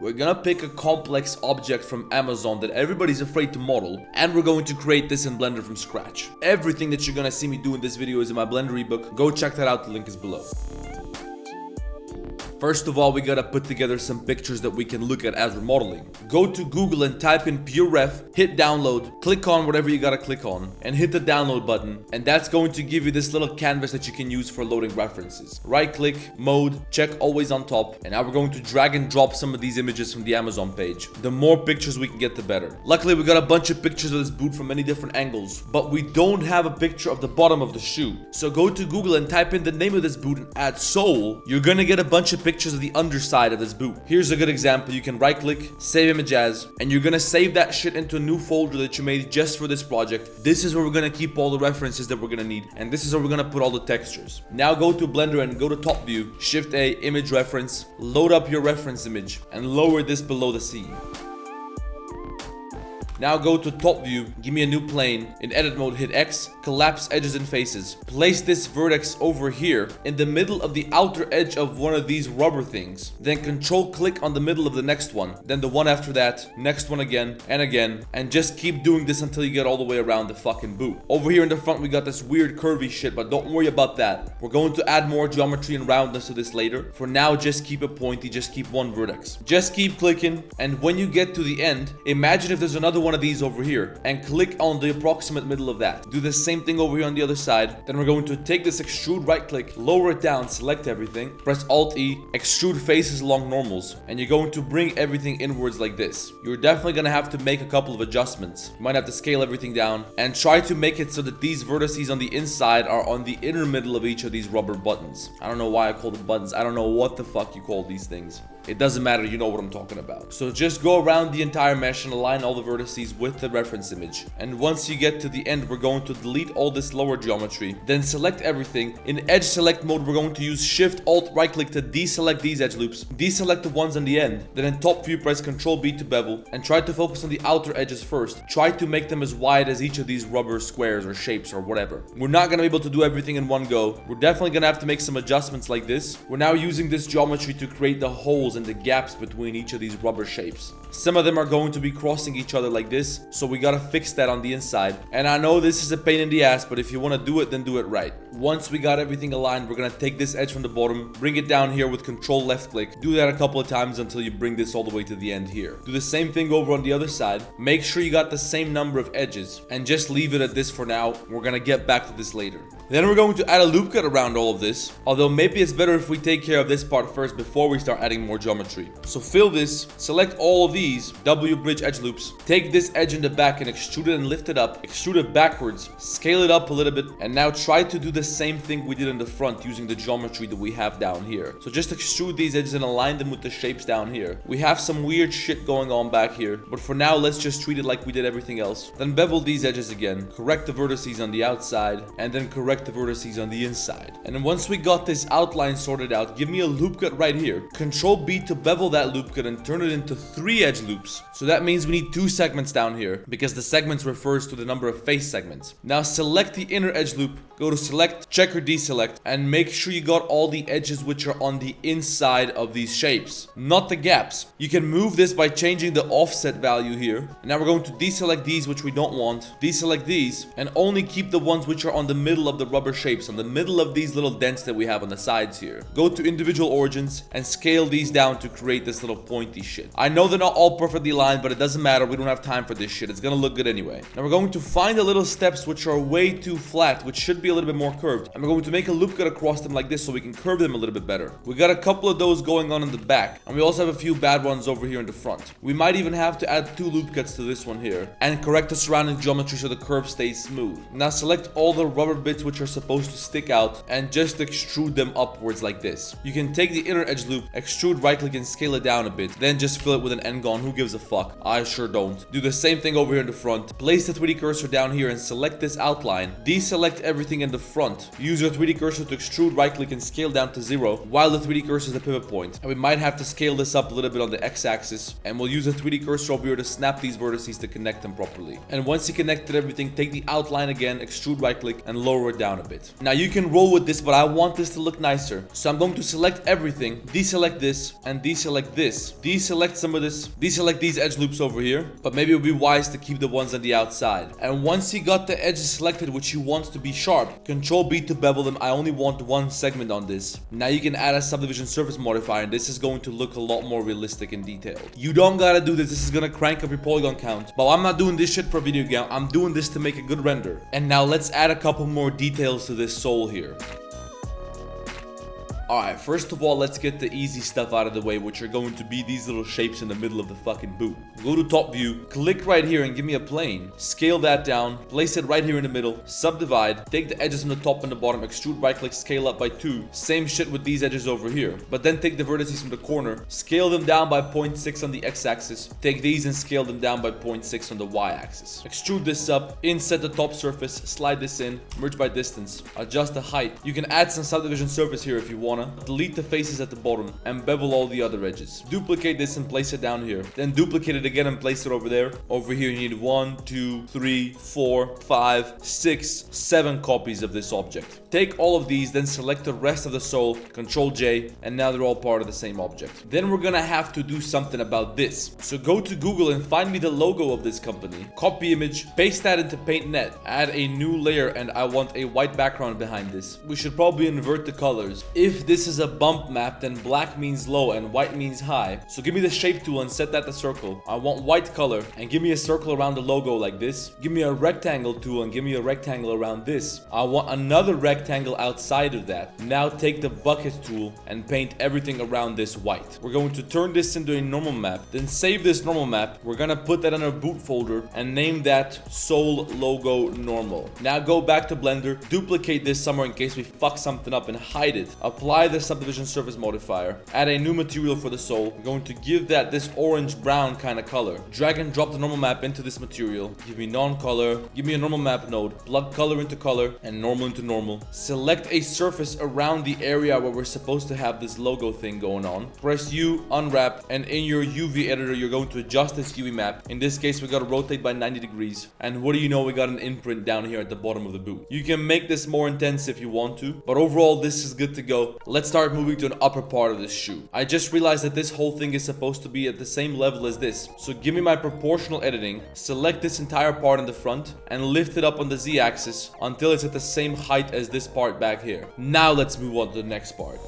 we're gonna pick a complex object from Amazon that everybody's afraid to model, and we're going to create this in Blender from scratch. Everything that you're gonna see me do in this video is in my Blender ebook. Go check that out, the link is below. First of all, we gotta put together some pictures that we can look at as we're modeling. Go to Google and type in PureRef, hit download, click on whatever you gotta click on, and hit the download button, and that's going to give you this little canvas that you can use for loading references. Right click, mode, check always on top, and now we're going to drag and drop some of these images from the Amazon page. The more pictures we can get, the better. Luckily, we got a bunch of pictures of this boot from many different angles, but we don't have a picture of the bottom of the shoe. So go to Google and type in the name of this boot and add sole. You're gonna get a bunch of pictures of the underside of this boot. Here's a good example. You can right click, save image as, and you're gonna save that shit into a new folder that you made just for this project. This is where we're gonna keep all the references that we're gonna need, and this is where we're gonna put all the textures. Now go to Blender and go to top view, shift A, image reference, load up your reference image, and lower this below the scene. Now go to top view, give me a new plane, in edit mode hit X, collapse edges and faces. Place this vertex over here in the middle of the outer edge of one of these rubber things. Then control click on the middle of the next one, then the one after that, next one again, and just keep doing this until you get all the way around the fucking boot. Over here in the front we got this weird curvy shit, but don't worry about that. We're going to add more geometry and roundness to this later. For now, just keep it pointy, just keep one vertex. Just keep clicking, and when you get to the end, imagine if there's another one of these over here and click on the approximate middle of that. Do the same thing over here on the other side. Then we're going to take this extrude, right click, lower it down, select everything, press Alt E, extrude faces along normals, and you're going to bring everything inwards like this. You're definitely gonna have to make a couple of adjustments. You might have to scale everything down and try to make it so that these vertices on the inside are on the inner middle of each of these rubber buttons. I don't know why I call them buttons. I don't know what the fuck you call these things. It doesn't matter, you know what I'm talking about. So just go around the entire mesh and align all the vertices with the reference image. And once you get to the end, we're going to delete all this lower geometry. Then select everything. In edge select mode, we're going to use Shift Alt right click to deselect these edge loops. Deselect the ones on the end. Then in top view, press Ctrl B to bevel. And try to focus on the outer edges first. Try to make them as wide as each of these rubber squares or shapes or whatever. We're not going to be able to do everything in one go. We're definitely going to have to make some adjustments like this. We're now using this geometry to create the holes and the gaps between each of these rubber shapes. Some of them are going to be crossing each other like this, so we gotta fix that on the inside. And I know this is a pain in the ass, but if you want to do it, then do it right. Once we got everything aligned, we're gonna take this edge from the bottom, bring it down here with Control left click. Do that a couple of times until you bring this all the way to the end here. Do the same thing over on the other side. Make sure you got the same number of edges, and just leave it at this for now. We're gonna get back to this later. Then we're going to add a loop cut around all of this, although maybe it's better if we take care of this part first before we start adding more geometry. So fill this, select all of these W bridge edge loops, take this edge in the back and extrude it and lift it up, extrude it backwards, scale it up a little bit, and now try to do the same thing we did in the front using the geometry that we have down here. So just extrude these edges and align them with the shapes down here. We have some weird shit going on back here, but for now let's just treat it like we did everything else. Then bevel these edges again, correct the vertices on the outside, and then correct the vertices on the inside. And then once we got this outline sorted out, give me a loop cut right here. Control B to bevel that loop cut and turn it into 3 edge loops. So that means we need 2 segments down here, because the segments refers to the number of face segments. Now select the inner edge loop, go to select, check or deselect, and make sure you got all the edges which are on the inside of these shapes, not the gaps. You can move this by changing the offset value here. And now we're going to deselect these which we don't want, deselect these, and only keep the ones which are on the middle of the rubber shapes, on the middle of these little dents that we have on the sides here. Go to individual origins and scale these down to create this little pointy shit. I know they're not all perfectly aligned, but it doesn't matter. We don't have time for this shit. It's gonna look good anyway. Now we're going to find the little steps which are way too flat, which should be a little bit more curved. And we're going to make a loop cut across them like this so we can curve them a little bit better. We got a couple of those going on in the back, and we also have a few bad ones over here in the front. We might even have to add 2 loop cuts to this one here and correct the surrounding geometry so the curve stays smooth. Now select all the rubber bits which are supposed to stick out and just extrude them upwards like this. You can take the inner edge loop, extrude right click and scale it down a bit, then just fill it with an n-gon. Who gives a fuck? I sure don't. Do the same thing over here in the front. Place the 3D cursor down here and select this outline. Deselect everything in the front. Use your 3D cursor to extrude right click and scale down to 0 while the 3D cursor is the pivot point. And we might have to scale this up a little bit on the x-axis, and we'll use the 3D cursor over here to snap these vertices to connect them properly. And once you connected everything, take the outline again, extrude right click and lower it down a bit. Now you can roll with this, but I want this to look nicer. So I'm going to select everything, deselect this, and deselect this. Deselect some of this, deselect these edge loops over here, but maybe it would be wise to keep the ones on the outside. And once you got the edges selected which you want to be sharp, Control B to bevel them. I only want one segment on this. Now you can add a subdivision surface modifier, and this is going to look a lot more realistic and detailed. You don't gotta do this. This is gonna crank up your polygon count, but I'm not doing this shit for a video game. I'm doing this to make a good render. And now let's add a couple more details to this sole here. Alright, first of all, let's get the easy stuff out of the way, which are going to be these little shapes in the middle of the fucking boot. Go to top view, click right here and give me a plane. Scale that down, place it right here in the middle, subdivide, take the edges from the top and the bottom, extrude right click, scale up by 2. Same shit with these edges over here. But then take the vertices from the corner, scale them down by 0.6 on the x-axis, take these and scale them down by 0.6 on the y-axis. Extrude this up, inset the top surface, slide this in, merge by distance, adjust the height. You can add some subdivision surface here if you wanna. Delete the faces at the bottom and bevel all the other edges. Duplicate this and place it down here. Then duplicate it again and place it over there. Over here you need 1, 2, 3, 4, 5, 6, 7 copies of this object. Take all of these, then select the rest of the sole, Control J, and now they're all part of the same object. Then we're gonna have to do something about this. So go to Google and find me the logo of this company. Copy image, paste that into PaintNet, add a new layer, and I want a white background behind this. We should probably invert the colors. If this is a bump map, then black means low and white means high. So give me the shape tool and set that to circle. I want white color and give me a circle around the logo like this. Give me a rectangle tool and give me a rectangle around this. I want another rectangle outside of that. Now take the bucket tool and paint everything around this white. We're going to turn this into a normal map, then save this normal map. We're gonna put that in our boot folder and name that sole logo normal. Now go back to Blender, duplicate this somewhere in case we fuck something up and hide it. Apply the subdivision surface modifier, add a new material for the sole. We're going to give that this orange brown kind of color. Drag and drop the normal map into this material. Give me non-color, give me a normal map node, plug color into color and normal into normal. Select a surface around the area where we're supposed to have this logo thing going on. Press U, unwrap, and in your UV editor you're going to adjust this UV map. In this case we got to rotate by 90 degrees. And what do you know, we got an imprint down here at the bottom of the boot. You can make this more intense if you want to, but overall this is good to go. Let's start moving to an upper part of this shoe. I just realized that this whole thing is supposed to be at the same level as this. So give me my proportional editing, select this entire part in the front and lift it up on the Z-axis until it's at the same height as this part back here. Now let's move on to the next part.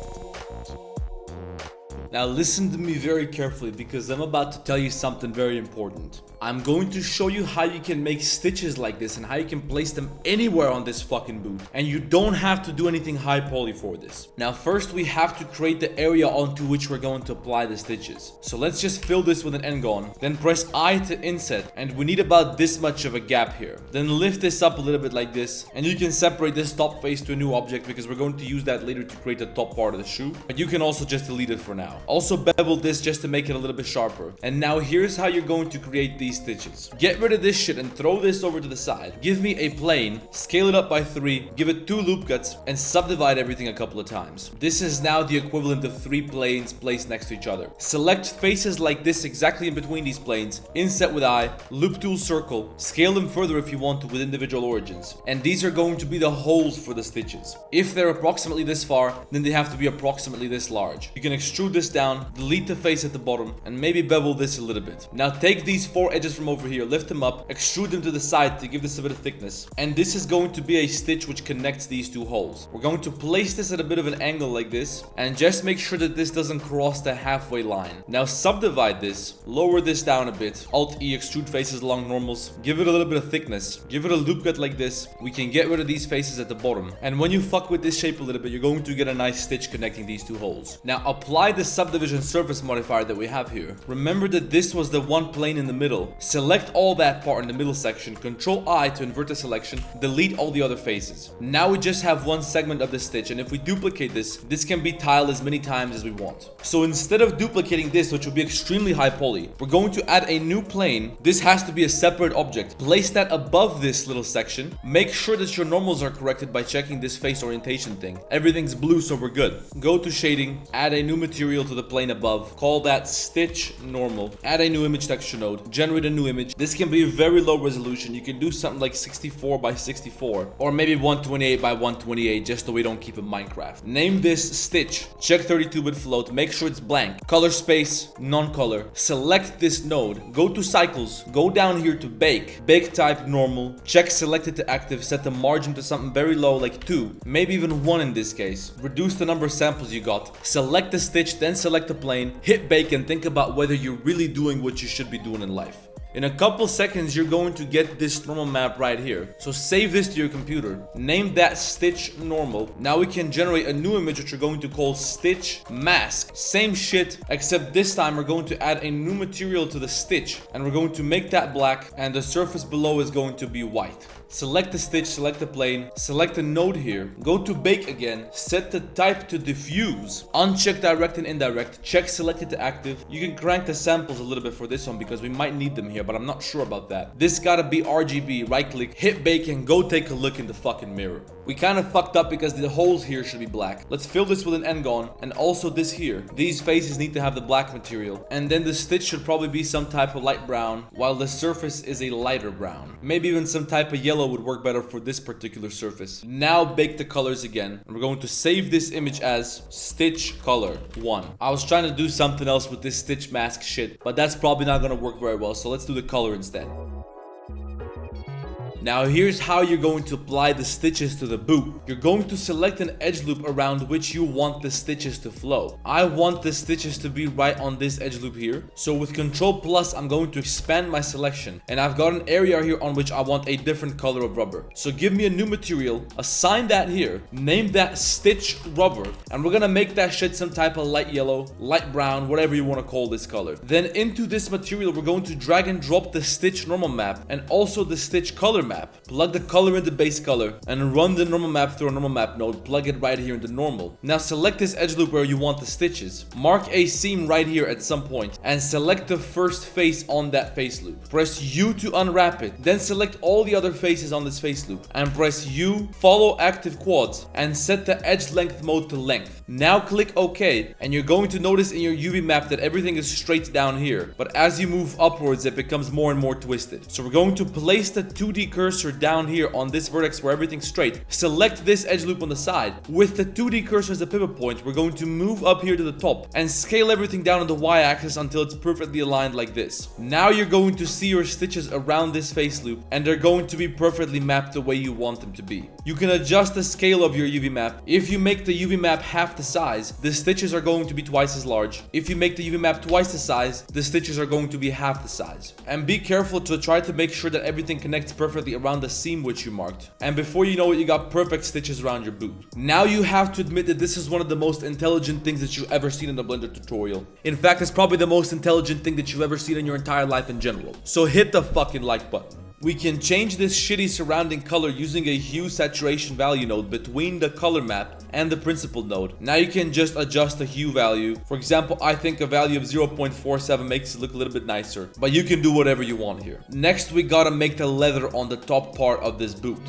Now listen to me very carefully because I'm about to tell you something very important. I'm going to show you how you can make stitches like this and how you can place them anywhere on this fucking boot. And you don't have to do anything high poly for this. Now first we have to create the area onto which we're going to apply the stitches. So let's just fill this with an N-gon. Then press I to inset, and we need about this much of a gap here. Then lift this up a little bit like this, and you can separate this top face to a new object because we're going to use that later to create the top part of the shoe. But you can also just delete it for now. Also bevel this just to make it a little bit sharper. And now here's how you're going to create these stitches. Get rid of this shit and throw this over to the side. Give me a plane, scale it up by 3, give it 2 loop cuts, and subdivide everything a couple of times. This is now the equivalent of 3 planes placed next to each other. Select faces like this exactly in between these planes, inset with I, loop tool circle, scale them further if you want to with individual origins. And these are going to be the holes for the stitches. If they're approximately this far, then they have to be approximately this large. You can extrude this down, delete the face at the bottom, and maybe bevel this a little bit. Now take these 4 edges from over here, lift them up, extrude them to the side to give this a bit of thickness. And this is going to be a stitch which connects these 2 holes. We're going to place this at a bit of an angle like this, and just make sure that this doesn't cross the halfway line. Now subdivide this, lower this down a bit, Alt-E, extrude faces along normals, give it a little bit of thickness, give it a loop cut like this. We can get rid of these faces at the bottom. And when you fuck with this shape a little bit, you're going to get a nice stitch connecting these 2 holes. Now apply the subdivision surface modifier that we have here. Remember that this was the one plane in the middle. Select all that part in the middle section, Control I to invert the selection, delete all the other faces. Now we just have one segment of the stitch, and if we duplicate this, this can be tiled as many times as we want. So instead of duplicating this, which will be extremely high poly, we're going to add a new plane. This has to be a separate object. Place that above this little section. Make sure that your normals are corrected by checking this face orientation thing. Everything's blue, so we're good. Go to shading, add a new material, material to the plane above. Call that stitch normal. Add a new image texture node. Generate a new image. This can be a very low resolution. You can do something like 64 by 64 or maybe 128 by 128 just so we don't keep it Minecraft. Name this stitch. Check 32-bit float. Make sure it's blank. Color space, non-color. Select this node. Go to cycles. Go down here to bake. Bake type normal. Check selected to active. Set the margin to something very low like 2. Maybe even 1 in this case. Reduce the number of samples you got. Select the stitch, then select the plane. Hit bake and think about whether you're really doing what you should be doing in life. In a couple seconds, you're going to get this normal map right here. So save this to your computer. Name that stitch normal. Now we can generate a new image which we're going to call stitch mask. Same shit, except this time we're going to add a new material to the stitch. And we're going to make that black and the surface below is going to be white. Select the stitch, select the plane, select the node here, go to bake again, set the type to diffuse, uncheck direct and indirect, check selected to active. You can crank the samples a little bit for this one because we might need them here, but I'm not sure about that. This gotta be RGB, right click, hit bake and go take a look in the fucking mirror. We kind of fucked up because the holes here should be black. Let's fill this with an N-gon and also this here. These faces need to have the black material. And then the stitch should probably be some type of light brown while the surface is a lighter brown. Maybe even some type of yellow would work better for this particular surface. Now bake the colors again. And we're going to save this image as stitch color 1. I was trying to do something else with this stitch mask shit, but that's probably not gonna work very well. So let's do the color instead. Now here's how you're going to apply the stitches to the boot. You're going to select an edge loop around which you want the stitches to flow. I want the stitches to be right on this edge loop here. So with Control Plus, I'm going to expand my selection. And I've got an area here on which I want a different color of rubber. So give me a new material, assign that here, name that stitch rubber. And we're gonna make that shit some type of light yellow, light brown, whatever you want to call this color. Then into this material, we're going to drag and drop the stitch normal map and also the stitch color map. Plug the color in the base color and run the normal map through a normal map node. Plug it right here in the normal. Now select this edge loop where you want the stitches. Mark a seam right here at some point and select the first face on that face loop. Press U to unwrap it. Then select all the other faces on this face loop and press U, follow active quads and set the edge length mode to length. Now click OK and you're going to notice in your UV map that everything is straight down here. But as you move upwards, it becomes more and more twisted. So we're going to place the 2D cursor down here on this vertex where everything's straight. Select this edge loop on the side. With the 2D cursor as a pivot point, we're going to move up here to the top and scale everything down on the y-axis until it's perfectly aligned like this. Now you're going to see your stitches around this face loop and they're going to be perfectly mapped the way you want them to be. You can adjust the scale of your UV map. If you make the UV map half the size, the stitches are going to be twice as large. If you make the UV map twice the size, the stitches are going to be half the size. And be careful to try to make sure that everything connects perfectly around the seam which you marked. And before you know it, you got perfect stitches around your boot. Now you have to admit that this is one of the most intelligent things that you've ever seen in a Blender tutorial. In fact, it's probably the most intelligent thing that you've ever seen in your entire life in general. So hit the fucking like button. We can change this shitty surrounding color using a hue saturation value node between the color map and the principal node. Now you can just adjust the hue value. For example, I think a value of 0.47 makes it look a little bit nicer, but you can do whatever you want here. Next, we gotta make the leather on the top part of this boot.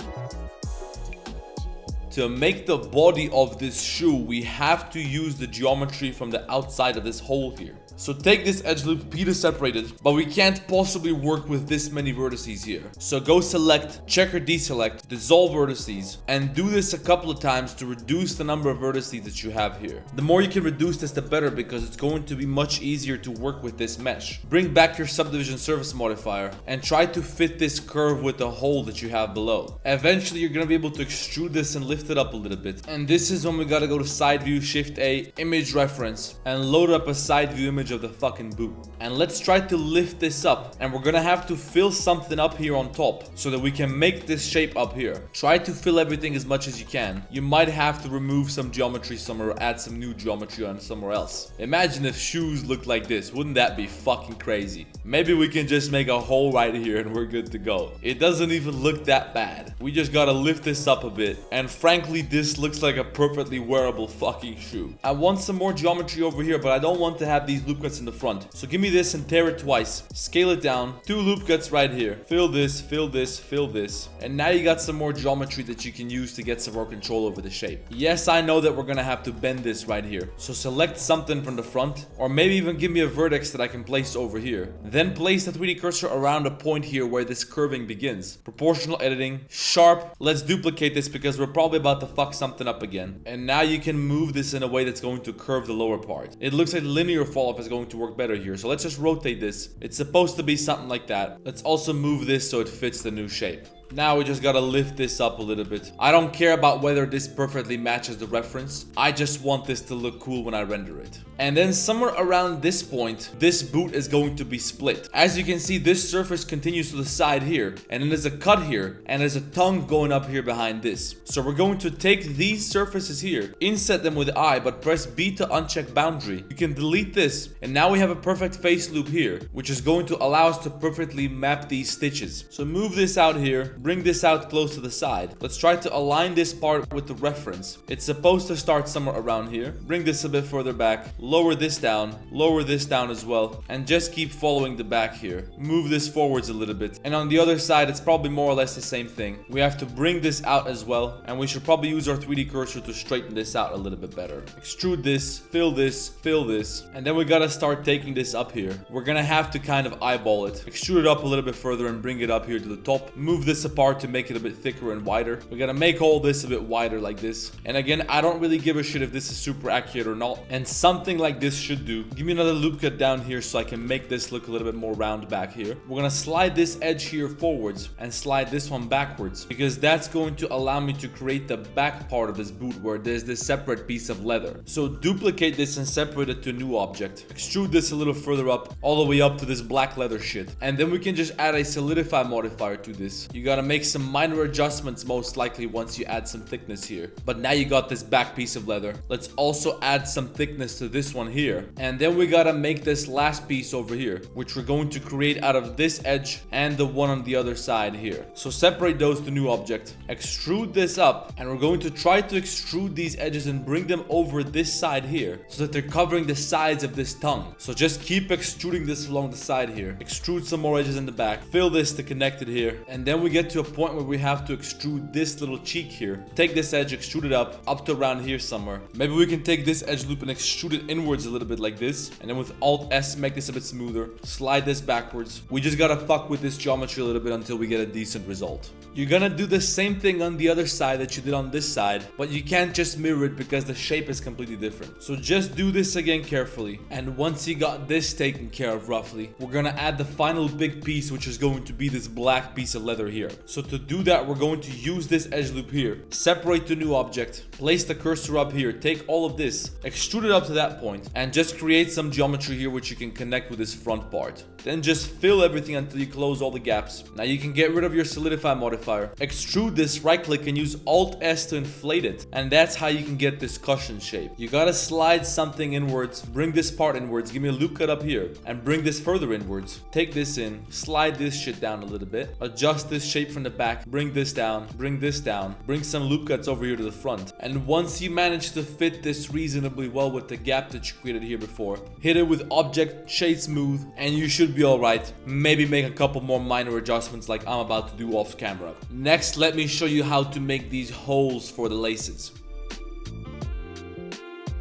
To make the body of this shoe, we have to use the geometry from the outside of this hole here. So take this edge loop, P to separate it, but we can't possibly work with this many vertices here. So go select, check or deselect, dissolve vertices, and do this a couple of times to reduce the number of vertices that you have here. The more you can reduce this, the better, because it's going to be much easier to work with this mesh. Bring back your subdivision surface modifier and try to fit this curve with the hole that you have below. Eventually, you're gonna be able to extrude this and lift it up a little bit. And this is when we gotta go to side view, shift A, image reference, and load up a side view image of the fucking boot. And let's try to lift this up, and we're gonna have to fill something up here on top so that we can make this shape up here. Try to fill everything as much as you can. You might have to remove some geometry somewhere or add some new geometry on somewhere else. Imagine if shoes looked like this. Wouldn't that be fucking crazy? Maybe we can just make a hole right here and we're good to go. It doesn't even look that bad. We just gotta lift this up a bit, and frankly this looks like a perfectly wearable fucking shoe. I want some more geometry over here, but I don't want to have these loops loop cuts in the front. So give me this and tear it twice. Scale it down. 2 loop cuts right here. Fill this, fill this, fill this. And now you got some more geometry that you can use to get some more control over the shape. Yes, I know that we're gonna have to bend this right here. So select something from the front, or maybe even give me a vertex that I can place over here. Then place the 3D cursor around a point here where this curving begins. Proportional editing, sharp. Let's duplicate this because we're probably about to fuck something up again. And now you can move this in a way that's going to curve the lower part. It looks like linear fall off is going to work better here. So let's just rotate this. It's supposed to be something like that. Let's also move this so it fits the new shape. Now we just gotta lift this up a little bit. I don't care about whether this perfectly matches the reference. I just want this to look cool when I render it. And then somewhere around this point, this boot is going to be split. As you can see, this surface continues to the side here. And then there's a cut here. And there's a tongue going up here behind this. So we're going to take these surfaces here, inset them with I, but press B to uncheck boundary. You can delete this. And now we have a perfect face loop here, which is going to allow us to perfectly map these stitches. So move this out here. Bring this out close to the side. Let's try to align this part with the reference. It's supposed to start somewhere around here. Bring this a bit further back. Lower this down as well. And just keep following the back here. Move this forwards a little bit. And on the other side, it's probably more or less the same thing. We have to bring this out as well. And we should probably use our 3D cursor to straighten this out a little bit better. Extrude this, fill this, fill this. And then we gotta start taking this up here. We're gonna have to kind of eyeball it. Extrude it up a little bit further and bring it up here to the top. Move this apart to make it a bit thicker and wider. We're gonna make all this a bit wider like this. And again, I don't really give a shit if this is super accurate or not. And something like this should do. Give me another loop cut down here so I can make this look a little bit more round back here. We're gonna slide this edge here forwards and slide this one backwards, because that's going to allow me to create the back part of this boot where there's this separate piece of leather. So duplicate this and separate it to a new object. Extrude this a little further up, all the way up to this black leather shit. And then we can just add a solidify modifier to this. You gotta make some minor adjustments most likely once you add some thickness here. But now you got this back piece of leather. Let's also add some thickness to this one here. And then we gotta make this last piece over here, which we're going to create out of this edge and the one on the other side here. So separate those to new object. Extrude this up, and we're going to try to extrude these edges and bring them over this side here so that they're covering the sides of this tongue. So just keep extruding this along the side here. Extrude some more edges in the back. Fill this to connect it here. And then we get to a point where we have to extrude this little cheek here. Take this edge, extrude it up to around here somewhere. Maybe we can take this edge loop and extrude it inwards a little bit like this. And then with Alt S, make this a bit smoother. Slide this backwards. We just gotta fuck with this geometry a little bit until we get a decent result. You're gonna do the same thing on the other side that you did on this side, but you can't just mirror it because the shape is completely different. So just do this again carefully. And once you got this taken care of roughly, we're gonna add the final big piece, which is going to be this black piece of leather here. So to do that, we're going to use this edge loop here. Separate the new object. Place the cursor up here. Take all of this. Extrude it up to that point. And just create some geometry here which you can connect with this front part. Then just fill everything until you close all the gaps. Now you can get rid of your solidify modifier. Extrude this, right click and use Alt S to inflate it. And that's how you can get this cushion shape. You gotta slide something inwards. Bring this part inwards. Give me a loop cut up here. And bring this further inwards. Take this in. Slide this shit down a little bit. Adjust this shape from the back. Bring this down. Bring this down. Bring some loop cuts over here to the front. And once you manage to fit this reasonably well with the gap that you created here before, hit it with object, shade smooth, and you should be alright. Maybe make a couple more minor adjustments like I'm about to do off camera. Next, let me show you how to make these holes for the laces.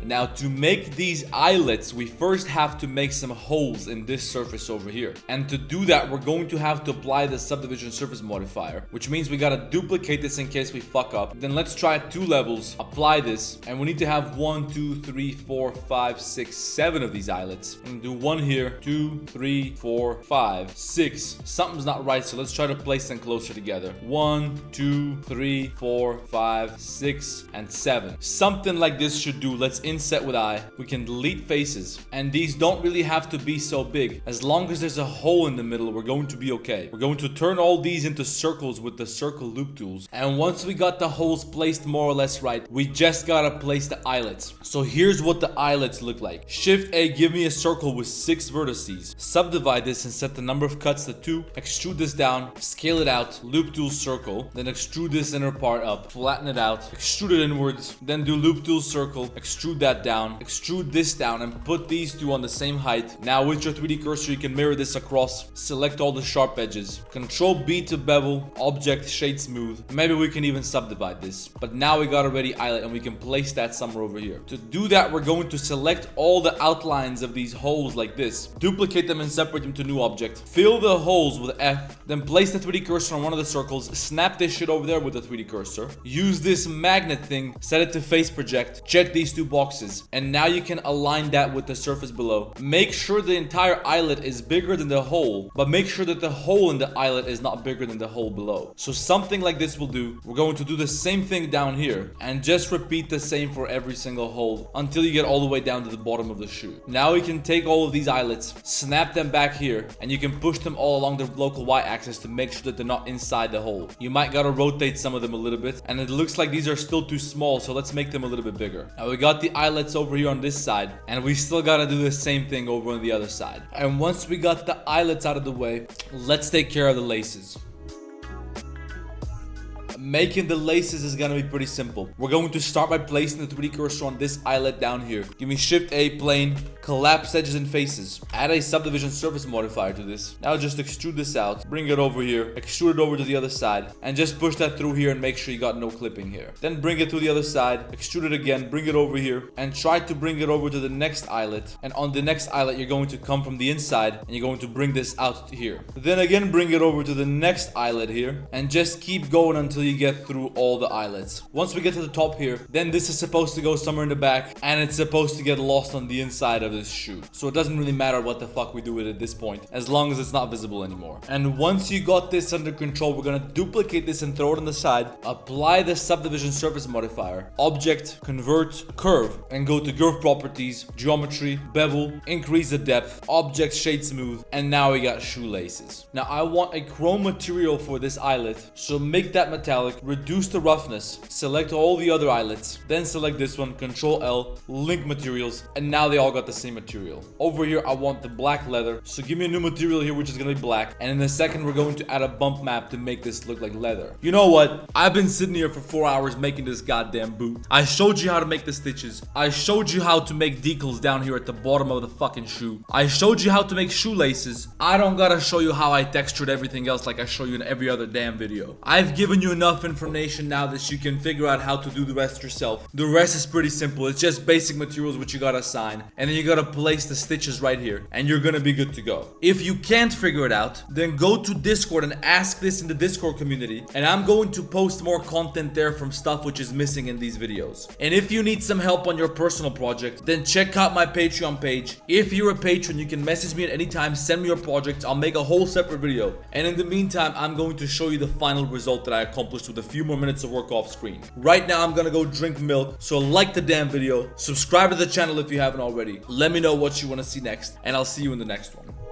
Now to make these eyelets, we first have to make some holes in this surface over here. And to do that, we're going to have to apply the subdivision surface modifier, which means we gotta duplicate this in case we fuck up. Then let's try 2 levels, apply this, and we need to have 1, 2, 3, 4, 5, 6, 7 of these eyelets. And do 1 here, 2, 3, 4, 5, 6. Something's not right, so let's try to place them closer together. 1, 2, 3, 4, 5, 6, and 7. Something like this should do. Let's inset with I. We can delete faces, and these don't really have to be so big. As long as there's a hole in the middle, we're going to be okay. We're going to turn all these into circles with the circle loop tools. And once we got the holes placed more or less right, we just gotta place the eyelets. So here's what the eyelets look like. Shift A, give me a circle with 6 vertices. Subdivide this and set the number of cuts to 2. Extrude this down, scale it out, loop tool circle, then extrude this inner part up, flatten it out, extrude it inwards, then do loop tool circle, extrude that down, extrude this down, and put these two on the same height. Now with your 3D cursor, you can mirror this across. Select all the sharp edges. Control B to bevel, object, shade smooth. Maybe we can even subdivide this. But now we got a ready eyelet and we can place that somewhere over here. To do that, we're going to select all the outlines of these holes like this. Duplicate them and separate them to new object. Fill the holes with F, then place the 3D cursor on one of the circles. Snap this shit over there with the 3D cursor. Use this magnet thing, set it to face project. Check these two boxes. And now you can align that with the surface below. Make sure the entire eyelet is bigger than the hole, but make sure that the hole in the eyelet is not bigger than the hole below. So something like this will do. We're going to do the same thing down here and just repeat the same for every single hole until you get all the way down to the bottom of the shoe. Now we can take all of these eyelets, snap them back here, and you can push them all along the local y-axis to make sure that they're not inside the hole. You might gotta rotate some of them a little bit, and it looks like these are still too small, so let's make them a little bit bigger. Now we got the eyelets over here on this side, and we still gotta do the same thing over on the other side. And once we got the eyelets out of the way, let's take care of the laces. Making the laces is gonna be pretty simple. We're going to start by placing the 3D cursor on this eyelet down here. Give me Shift A, plane, collapse edges and faces. Add a subdivision surface modifier to this. Now just extrude this out, bring it over here, extrude it over to the other side, and just push that through here and make sure you got no clipping here. Then bring it to the other side, extrude it again, bring it over here, and try to bring it over to the next eyelet. And on the next eyelet, you're going to come from the inside, and you're going to bring this out here. Then again, bring it over to the next eyelet here, and just keep going until you get through all the eyelets. Once we get to the top here, then this is supposed to go somewhere in the back, and it's supposed to get lost on the inside of this shoe. So it doesn't really matter what the fuck we do with it at this point, as long as it's not visible anymore. And once you got this under control, we're gonna duplicate this and throw it on the side. Apply the subdivision surface modifier, object, convert, curve, and go to curve properties, geometry, bevel, increase the depth, object, shade smooth, and now we got shoelaces. Now I want a chrome material for this eyelet, so make that metallic, reduce the roughness, select all the other eyelets, then select this one, Control L, link materials, and now they all got the same material. Over here I want the black leather, so give me a new material here which is gonna be black, and in a second we're going to add a bump map to make this look like leather. You know what? I've been sitting here for 4 hours making this goddamn boot. I showed you how to make the stitches. I showed you how to make decals down here at the bottom of the fucking shoe. I showed you how to make shoelaces. I don't gotta show you how I textured everything else like I show you in every other damn video. I've given you enough information now that you can figure out how to do the rest yourself. The rest is pretty simple. It's just basic materials which you gotta assign, and then you gotta place the stitches right here, and you're gonna be good to go. If you can't figure it out, then go to Discord and ask this in the Discord community, and I'm going to post more content there from stuff which is missing in these videos. And if you need some help on your personal project, then check out my Patreon page. If you're a patron, you can message me at any time, send me your projects, I'll make a whole separate video. And in the meantime, I'm going to show you the final result that I accomplished with a few more minutes of work off screen. Right now I'm gonna go drink milk, so like the damn video, subscribe to the channel if you haven't already, let me know what you want to see next, and I'll see you in the next one.